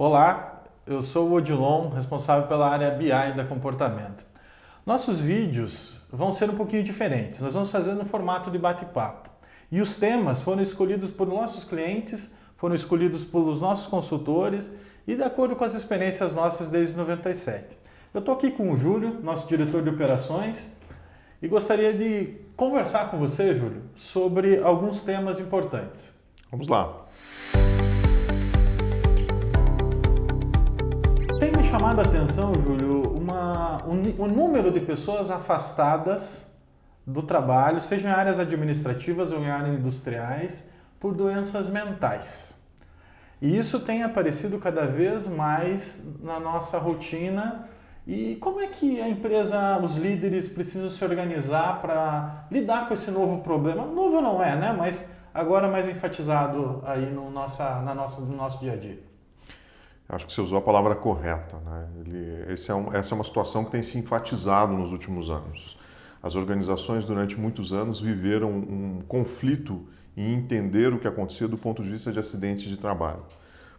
Olá, eu sou o Odilon, responsável pela área BI da Comportamento. Nossos vídeos vão ser um pouquinho diferentes, nós vamos fazer no formato de bate-papo. E os temas foram escolhidos por nossos clientes, foram escolhidos pelos nossos consultores e de acordo com as experiências nossas desde 97. Eu estou aqui com o Júlio, nosso diretor de operações, e gostaria de conversar com você, Júlio, sobre alguns temas importantes. Vamos lá. Tem me chamado a atenção, Júlio, um número de pessoas afastadas do trabalho, seja em áreas administrativas ou em áreas industriais, por doenças mentais. E isso tem aparecido cada vez mais na nossa rotina. E como é que a empresa, os líderes precisam se organizar para lidar com esse novo problema? Novo não é, né? Mas agora mais enfatizado aí no nosso dia a dia. Acho que você usou a palavra correta, né? Essa é uma situação que tem se enfatizado nos últimos anos. As organizações durante muitos anos viveram um conflito em entender o que acontecia do ponto de vista de acidentes de trabalho.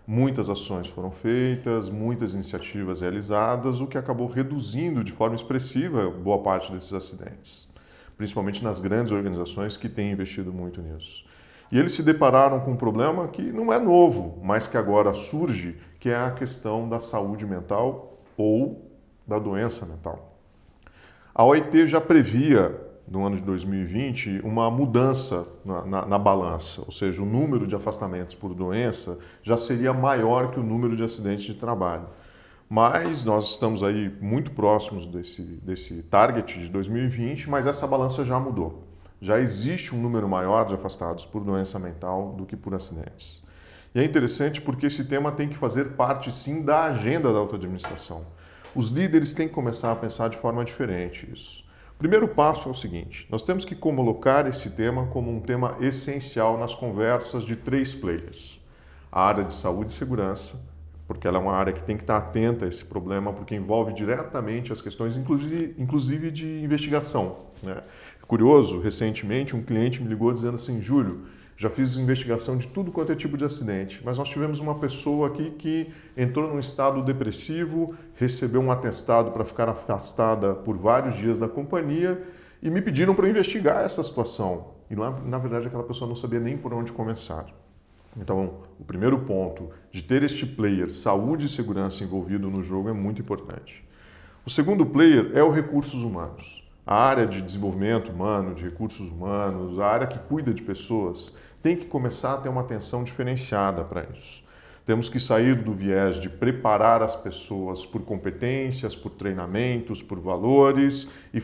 Muitas ações foram feitas, muitas iniciativas realizadas, o que acabou reduzindo de forma expressiva boa parte desses acidentes, principalmente nas grandes organizações que têm investido muito nisso. E eles se depararam com um problema que não é novo, mas que agora surge, que é a questão da saúde mental ou da doença mental. A OIT já previa, no ano de 2020, uma mudança na balança, ou seja, o número de afastamentos por doença já seria maior que o número de acidentes de trabalho. Mas nós estamos aí muito próximos desse target de 2020, mas essa balança já mudou. Já existe um número maior de afastados por doença mental do que por acidentes. E é interessante porque esse tema tem que fazer parte, sim, da agenda da alta administração. Os líderes têm que começar a pensar de forma diferente isso. O primeiro passo é o seguinte: nós temos que colocar esse tema como um tema essencial nas conversas de três players. A área de saúde e segurança, porque ela é uma área que tem que estar atenta a esse problema, porque envolve diretamente as questões, inclusive de investigação, né? Curioso, recentemente um cliente me ligou dizendo assim: Júlio, já fiz investigação de tudo quanto é tipo de acidente, mas nós tivemos uma pessoa aqui que entrou num estado depressivo, recebeu um atestado para ficar afastada por vários dias da companhia e me pediram para investigar essa situação. E lá, na verdade, aquela pessoa não sabia nem por onde começar. Então, o primeiro ponto de ter este player, saúde e segurança envolvido no jogo, é muito importante. O segundo player é o recursos humanos. A área de desenvolvimento humano, de recursos humanos, a área que cuida de pessoas, tem que começar a ter uma atenção diferenciada para isso. Temos que sair do viés de preparar as pessoas por competências, por treinamentos, por valores e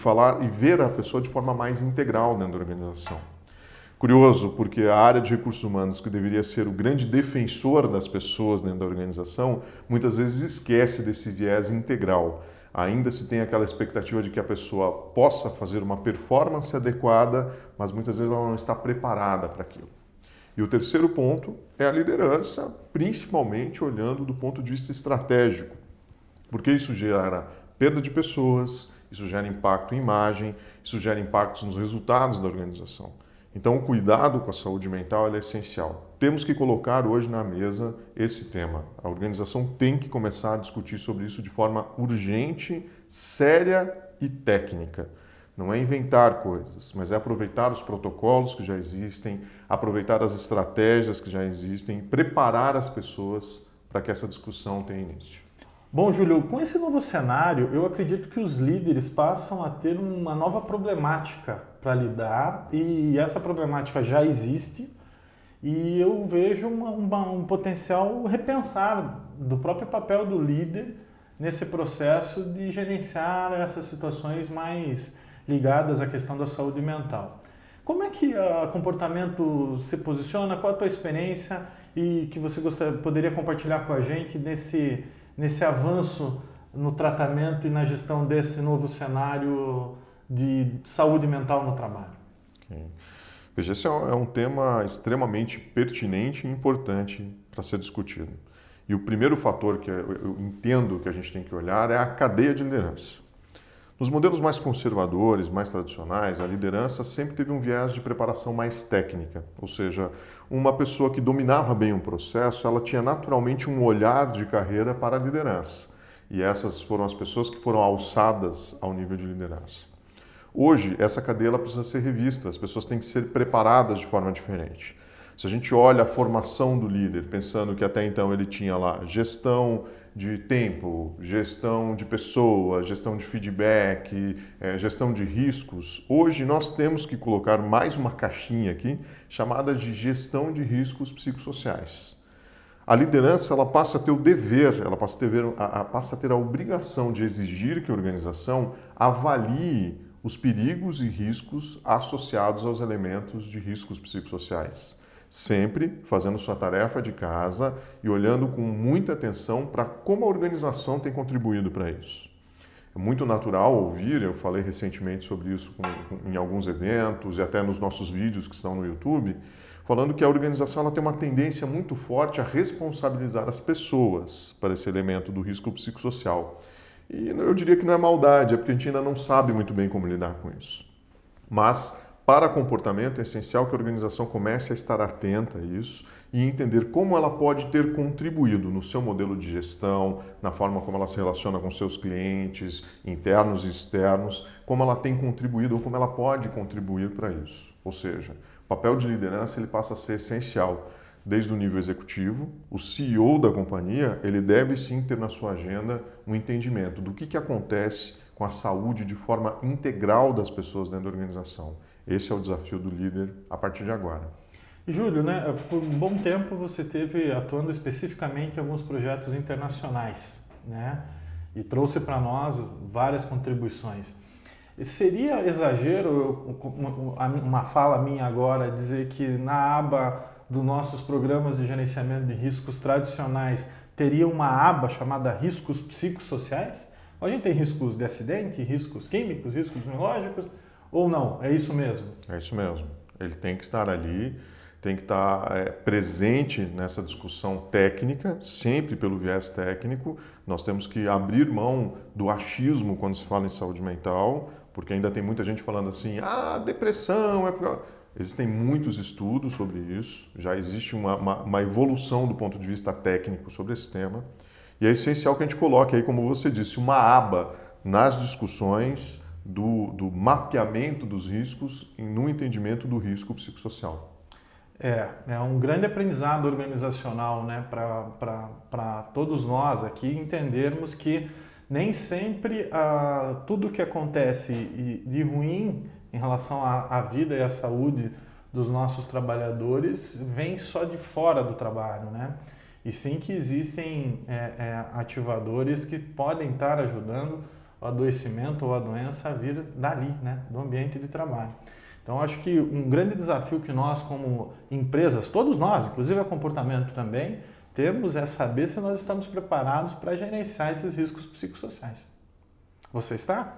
ver a pessoa de forma mais integral dentro da organização. Curioso, porque a área de recursos humanos, que deveria ser o grande defensor das pessoas dentro da organização, muitas vezes esquece desse viés integral. Ainda se tem aquela expectativa de que a pessoa possa fazer uma performance adequada, mas muitas vezes ela não está preparada para aquilo. E o terceiro ponto é a liderança, principalmente olhando do ponto de vista estratégico, porque isso gera perda de pessoas, isso gera impacto em imagem, isso gera impactos nos resultados da organização. Então, o cuidado com a saúde mental é essencial. Temos que colocar hoje na mesa esse tema. A organização tem que começar a discutir sobre isso de forma urgente, séria e técnica. Não é inventar coisas, mas é aproveitar os protocolos que já existem, aproveitar as estratégias que já existem, preparar as pessoas para que essa discussão tenha início. Bom, Júlio, com esse novo cenário, eu acredito que os líderes passam a ter uma nova problemática para lidar, e essa problemática já existe, e eu vejo um potencial repensar do próprio papel do líder nesse processo de gerenciar essas situações mais ligadas à questão da saúde mental. Como é que o comportamento se posiciona? Qual a tua experiência e que você poderia compartilhar com a gente nesse avanço no tratamento e na gestão desse novo cenário de saúde mental no trabalho? Okay. Veja, esse é um tema extremamente pertinente e importante para ser discutido. E o primeiro fator que eu entendo que a gente tem que olhar é a cadeia de liderança. Nos modelos mais conservadores, mais tradicionais, a liderança sempre teve um viés de preparação mais técnica, ou seja, uma pessoa que dominava bem um processo, ela tinha naturalmente um olhar de carreira para a liderança. E essas foram as pessoas que foram alçadas ao nível de liderança. Hoje, essa cadeia ela precisa ser revista, as pessoas têm que ser preparadas de forma diferente. Se a gente olha a formação do líder, pensando que até então ele tinha lá gestão de tempo, gestão de pessoas, gestão de feedback, gestão de riscos, hoje nós temos que colocar mais uma caixinha aqui chamada de gestão de riscos psicossociais. A liderança ela passa a ter o dever, ela passa a ter a obrigação de exigir que a organização avalie os perigos e riscos associados aos elementos de riscos psicossociais. Sempre fazendo sua tarefa de casa e olhando com muita atenção para como a organização tem contribuído para isso. É muito natural ouvir, eu falei recentemente sobre isso em alguns eventos e até nos nossos vídeos que estão no YouTube, falando que a organização ela tem uma tendência muito forte a responsabilizar as pessoas para esse elemento do risco psicossocial. E eu diria que não é maldade, é porque a gente ainda não sabe muito bem como lidar com isso. Mas para comportamento é essencial que a organização comece a estar atenta a isso e entender como ela pode ter contribuído no seu modelo de gestão, na forma como ela se relaciona com seus clientes, internos e externos, como ela tem contribuído ou como ela pode contribuir para isso. Ou seja, o papel de liderança ele passa a ser essencial. Desde o nível executivo, o CEO da companhia, ele deve sim ter na sua agenda um entendimento do que acontece com a saúde de forma integral das pessoas dentro da organização. Esse é o desafio do líder a partir de agora. E Júlio, né, por um bom tempo você teve atuando especificamente em alguns projetos internacionais, né, e trouxe para nós várias contribuições. Seria exagero uma fala minha agora dizer que na aba dos nossos programas de gerenciamento de riscos tradicionais teria uma aba chamada riscos psicossociais? A gente tem riscos de acidente, riscos químicos, riscos biológicos, ou não? É isso mesmo? É isso mesmo. Ele tem que estar ali, tem que estar presente nessa discussão técnica, sempre pelo viés técnico. Nós temos que abrir mão do achismo quando se fala em saúde mental, porque ainda tem muita gente falando assim, depressão é... Existem muitos estudos sobre isso, já existe uma evolução do ponto de vista técnico sobre esse tema, e é essencial que a gente coloque aí, como você disse, uma aba nas discussões do mapeamento dos riscos e no entendimento do risco psicossocial. É um grande aprendizado organizacional, né, para todos nós aqui entendermos que nem sempre tudo que acontece de ruim em relação à vida e à saúde dos nossos trabalhadores vem só de fora do trabalho, né? E sim que existem ativadores que podem estar ajudando o adoecimento ou a doença a vir dali, né? Do ambiente de trabalho. Então, acho que um grande desafio que nós, como empresas, todos nós, inclusive a comportamento também, temos é saber se nós estamos preparados para gerenciar esses riscos psicossociais. Você está?